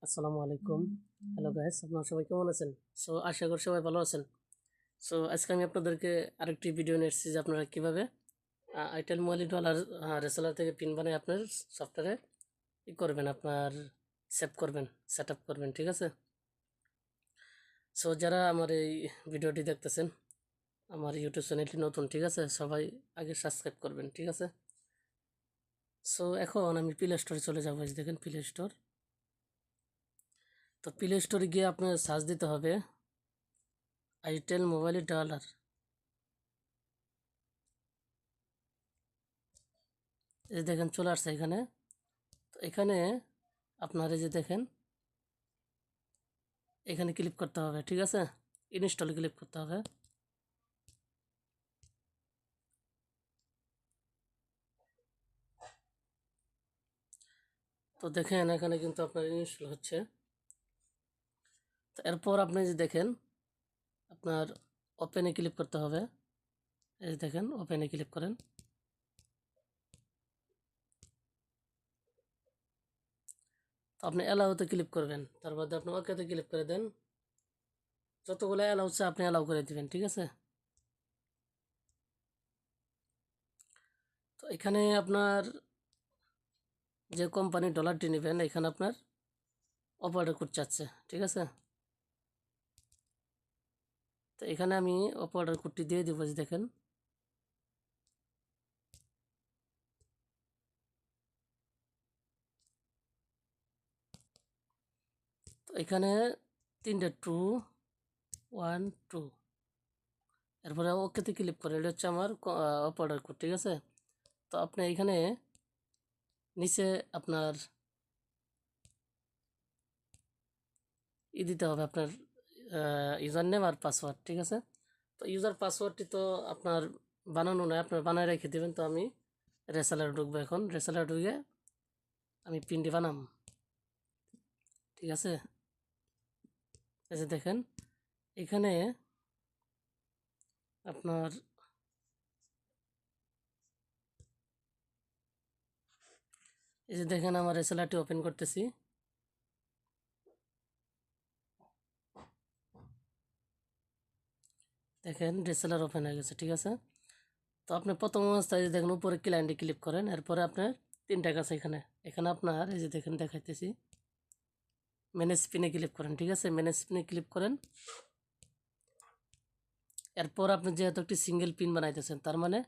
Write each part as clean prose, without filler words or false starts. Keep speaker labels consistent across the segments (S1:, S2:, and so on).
S1: আসসালামু আলাইকুম। Hello guys, আপনারা সবাই কেমন আছেন? আশা করি সবাই ভালো আছেন। আজকে আমি আপনাদেরকে আরেকটি ভিডিও নিয়ে এসেছি যে আপনারা কীভাবে আইটেল $1 রেসেলার থেকে পিন বানিয়ে আপনার সফটওয়্যারে করবেন, আপনার সেভ করবেন, সেট আপ করবেন, ঠিক আছে? যারা আমার এই ভিডিওটি দেখতেছেন, আমার ইউটিউব চ্যানেলটি নতুন, ঠিক আছে? সবাই আগে সাবস্ক্রাইব করবেন, ঠিক আছে? এখন আমি প্লে স্টোরে চলে যাবো। এই যে দেখেন প্লে স্টোর। তো প্লে স্টোরে গিয়ে আপনার সার্চ দিতে হবে আইটেল $1। এই যে দেখেন চলে আসছে এখানে। তো এখানে আপনার এই যে দেখেন এখানে ক্লিক করতে হবে, ঠিক আছে? ইনস্টলে ক্লিক করতে হবে। তো দেখেন এখানে কিন্তু আপনার ইনস্টল হচ্ছে। তো এরপর আপনি যে দেখেন আপনার ওপেনে ক্লিক করতে হবে। এই যে দেখেন ওপেনে ক্লিক করেন। তো আপনি অ্যালাউতে ক্লিক করবেন, তার মধ্যে আপনি ওকেতে ক্লিক করে দেন। যতগুলো অ্যালাউ হচ্ছে আপনি অ্যালাউ করে দিবেন, ঠিক আছে? তো এখানে আপনার যে কোম্পানি ডলারটি নেবেন এখানে আপনার অপারেটর কোড চাচ্ছে, ঠিক আছে? তো এখানে আমি অপারেটর কোডটি দিয়ে দিব। যে দেখেন তো এখানে 3টে 2 1 2, এরপরে ওকেতে ক্লিক করে। এটা হচ্ছে আমার অপারেটর কোড, ঠিক আছে? তো আপনি এখানে নিচে আপনার দিতে হবে আপনার ইউজার নেম আর পাসওয়ার্ড, ঠিক আছে? তো ইউজার পাসওয়ার্ডটি তো আপনার বানানো নয়, আপনার বানায় রেখে দেবেন। তো আমি রেসালার ঢুকবো। এখন রেসালার ঢুকে আমি পিনটি বানাম, ঠিক আছে? এই যে দেখেন এখানে আপনার এই যে দেখেন আমার রেসালারটি ওপেন করতেছি। দেখেন রেসালার ওপেন হয়ে গেছে, ঠিক আছে? তো আপনি প্রথম অবস্থায় যে দেখেন উপরে ক্লায়েন্টে ক্লিক করেন, এরপরে আপনার 3টা কাছে এখানে এখানে আপনার এই যে দেখেন দেখাইতেছি ম্যানেজ পিনে ক্লিক করেন, ঠিক আছে? ম্যানেজ পিনে ক্লিক করেন। এরপর আপনি যেহেতু একটি সিঙ্গেল পিন বানাইতেছেন, তার মানে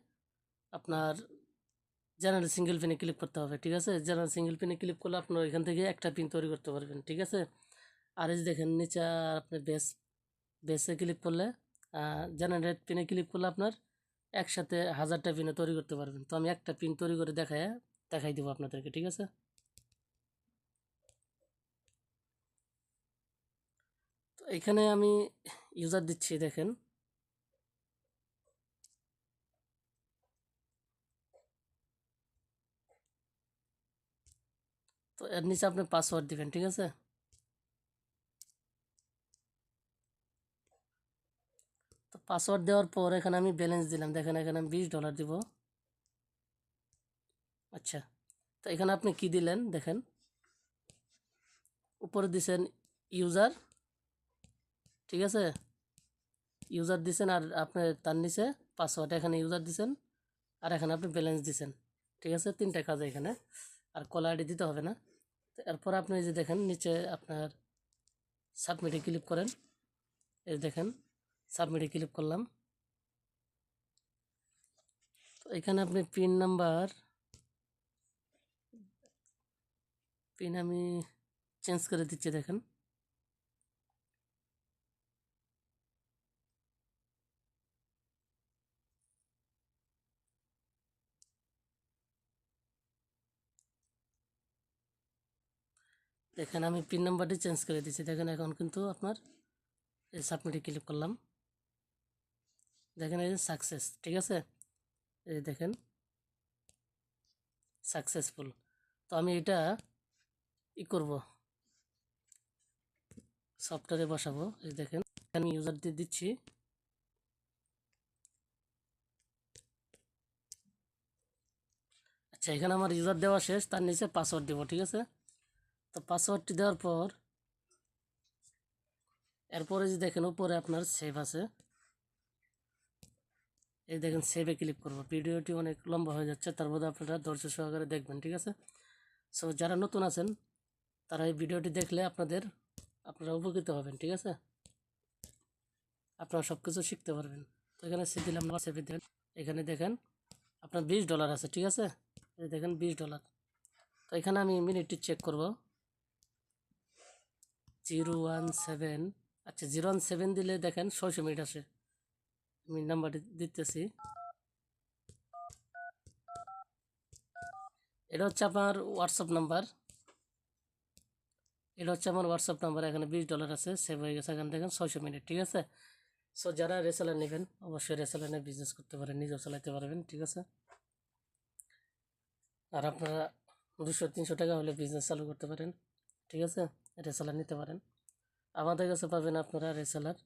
S1: আপনার জেনারেল সিঙ্গেল পিনে ক্লিক করতে হবে, ঠিক আছে? জেনারেল সিঙ্গেল পিনে ক্লিক করলে আপনার এখান থেকে একটা পিন তৈরি করতে পারবেন, ঠিক আছে? আর এই যে দেখেন নিচে আপনি বেসে ক্লিক করলে জেনারেট পিনে ক্লিক করলে আপনার একসাথে 1000টা পিনে তৈরি করতে পারবেন। তো আমি একটা পিন তৈরি করে দেখাই দেবো আপনাদেরকে, ঠিক আছে? তো এখানে আমি ইউজার দিচ্ছি, দেখেন। তো এর নিচে আপনি পাসওয়ার্ড দিবেন, ঠিক আছে? তো পাসওয়ার্ড দেওয়ার পর এখানে আমি ব্যালেন্স দিলাম। দেখেন এখানে আমি $20 দিব। আচ্ছা, তো এখানে আপনি কি দিলেন দেখেন, উপরে দিছেন ইউজার, ঠিক আছে? ইউজার দিছেন আর আপনি তার নিচে পাসওয়ার্ড। এখানে ইউজার দিছেন আর এখানে আপনি ব্যালেন্স দিছেন, ঠিক আছে? 3টা কাজ এখানে। আর কলার আইডি দিতে হবে না। তো এরপর আপনি যে দেখেন নিচে আপনার সাবমিটে ক্লিক করেন। এই দেখেন সাবমিটে ক্লিক করলাম। তো এখানে আপনি পিন আমি চেঞ্জ করে দিচ্ছি, দেখেন। দেখেন আমি পিন নাম্বারটি চেঞ্জ করে দিচ্ছি। দেখেন এখন কিন্তু আপনার এই সাবমিটে ক্লিক করলাম। দেখেন এই যে সাকসেস, ঠিক আছে? এই দেখেন সাকসেসফুল। তো আমি এটা করব, সফটওয়্যারে বসাবো। এই দেখেন আমি ইউজার দিয়ে দিচ্ছি। আচ্ছা, এখানে আমার ইউজার দেওয়া শেষ, তার নিচে পাসওয়ার্ড দেবো, ঠিক আছে? তো পাসওয়ার্ডটি দেওয়ার পর এরপরে যে দেখেন উপরে আপনার সেভ আছে, এই দেখেন সেভে ক্লিক করব। ভিডিওটি অনেক লম্বা হয়ে যাচ্ছে, তার মধ্যে আপনারা ধৈর্য সহকারে দেখবেন, ঠিক আছে? সো যারা নতুন আছেন তারা এই ভিডিওটি দেখলে আপনারা উপকৃত হবেন, ঠিক আছে? আপনারা সব কিছু শিখতে পারবেন। তো এখানে সে দিলাম, সেভে দেবেন। এখানে দেখেন আপনার $20 আছে, ঠিক আছে? এই দেখেন $20। তো এখানে আমি মিনিটটি চেক করব। 017, আচ্ছা 017 দিলে দেখেন 600 মিনিট আসে। আমি নাম্বারটি দিতেছি। এটা হচ্ছে আমার হোয়াটসঅ্যাপ নাম্বার, এখানে $20 আছে, সেভ হয়ে গেছে। এখানে দেখেন 600 মিনিট, ঠিক আছে? সো যারা রেসেলার নেবেন অবশ্যই রেসেলার নিয়ে বিজনেস করতে পারেন, নিজেও চালাতে পারবেন, ঠিক আছে? আর আপনারা 200-300 টাকা হলে বিজনেস চালু করতে পারেন, ঠিক আছে? রেসেলার নিতে পারেন। আমাদের কাছে পাবেন আপনারা রেসেলার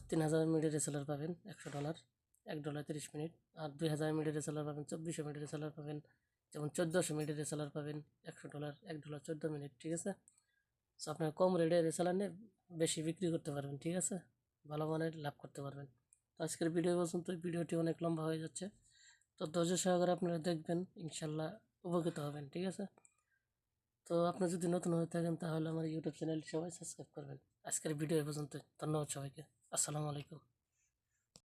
S1: 3000 মিনিটের রেসেলার পাবেন $100, $1 30 মিনিট। আর 2000 মিনিটের রেসেলার পাবেন, 2400 মিনিটের রেসেলার পাবেন, যেমন 1400 মিনিটের রেসেলার পাবেন $100, $1 14 মিনিট, ঠিক আছে? সো আপনার কম রেটে রেসেলার নিয়ে বেশি বিক্রি করতে পারবেন, ঠিক আছে? ভালো মানের লাভ করতে পারবেন। তো আজকের ভিডিও পর্যন্ত, ভিডিওটি অনেক লম্বা হয়ে যাচ্ছে, তো ধৈর্য সহকারে আপনারা দেখবেন, ইনশাল্লাহ উপকৃত হবেন, ঠিক আছে? তো আপনি যদি নতুন হয়ে থাকেন তাহলে আমার ইউটিউব চ্যানেলটি সবাই সাবস্ক্রাইব করবেন। আজকের ভিডিও এ পর্যন্ত, ধন্যবাদ সবাইকে। আসসালামু আলাইকুম।